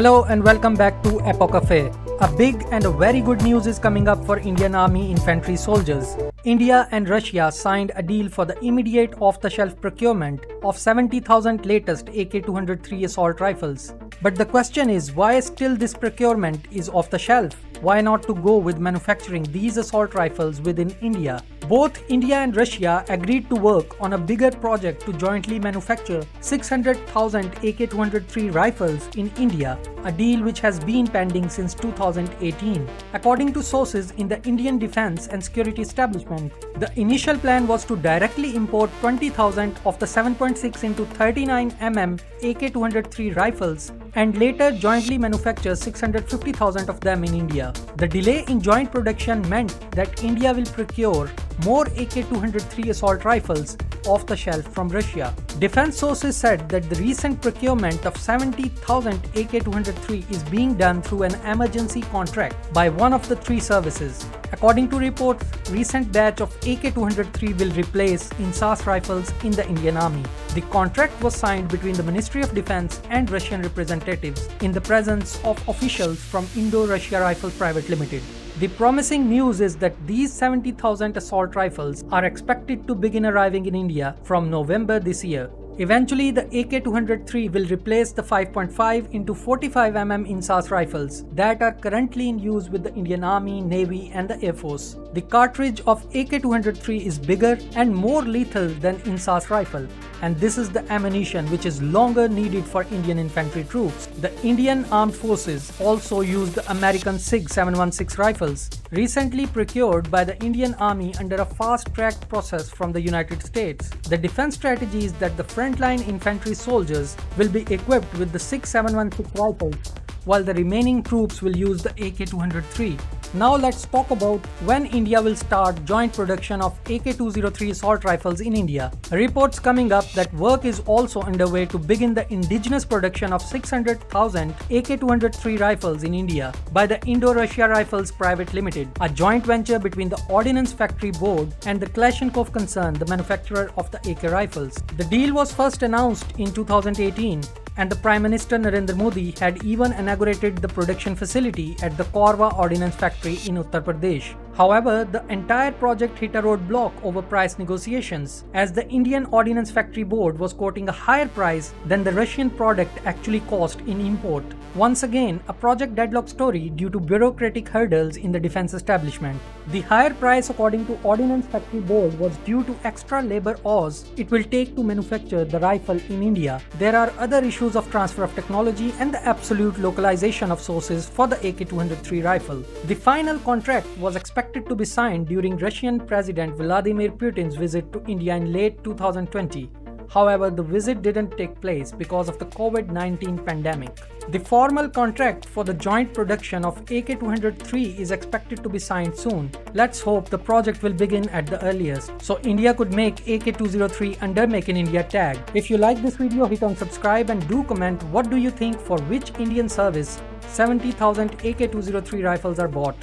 Hello and welcome back to Epoch Cafe. A big and a very good news is coming up for Indian Army infantry soldiers. India and Russia signed a deal for the immediate off-the-shelf procurement of 70,000 latest AK-203 assault rifles. But the question is, why still this procurement is off the shelf? Why not to go with manufacturing these assault rifles within India? Both India and Russia agreed to work on a bigger project to jointly manufacture 600,000 AK-203 rifles in India, a deal which has been pending since 2018. According to sources in the Indian Defence and Security Establishment, the initial plan was to directly import 20,000 of the 7.6 x 39 mm AK-203 rifles and later jointly manufacture 650,000 of them in India. The delay in joint production meant that India will procure more AK-203 assault rifles off the shelf from Russia. Defense sources said that the recent procurement of 70,000 AK-203 is being done through an emergency contract by one of the three services. According to reports, recent batch of AK-203 will replace INSAS rifles in the Indian Army. The contract was signed between the Ministry of Defense and Russian representatives in the presence of officials from Indo-Russia Rifles Private Limited. The promising news is that these 70,000 assault rifles are expected to begin arriving in India from November this year. Eventually, the AK-203 will replace the 5.5 x 45 mm INSAS rifles that are currently in use with the Indian Army, Navy and the Air Force. The cartridge of AK-203 is bigger and more lethal than INSAS rifle, and this is the ammunition which is longer needed for Indian infantry troops. The Indian Armed Forces also use the American SIG 716 rifles, recently procured by the Indian Army under a fast-tracked process from the United States. The defense strategy is that the frontline infantry soldiers will be equipped with the SIG 716 rifles, while the remaining troops will use the AK-203. Now let's talk about when India will start joint production of AK-203 assault rifles in India. Reports coming up that work is also underway to begin the indigenous production of 600,000 AK-203 rifles in India by the Indo-Russia Rifles Private Limited, a joint venture between the Ordnance Factory Board and the Kalashnikov concern, the manufacturer of the AK rifles. The deal was first announced in 2018. And the Prime Minister Narendra Modi had even inaugurated the production facility at the Korwa Ordnance Factory in Uttar Pradesh. However, the entire project hit a roadblock over price negotiations, as the Indian Ordnance Factory Board was quoting a higher price than the Russian product actually cost in import. Once again, a project deadlock story due to bureaucratic hurdles in the defense establishment. The higher price, according to Ordnance Factory Board, was due to extra labor hours it will take to manufacture the rifle in India. There are other issues of transfer of technology and the absolute localization of sources for the AK-203 rifle. The final contract was expected to be signed during Russian President Vladimir Putin's visit to India in late 2020. However, the visit didn't take place because of the COVID-19 pandemic. The formal contract for the joint production of AK-203 is expected to be signed soon. Let's hope the project will begin at the earliest, so India could make AK-203 under Make in India tag. If you like this video, hit on subscribe and do comment what do you think for which Indian service 70,000 AK-203 rifles are bought.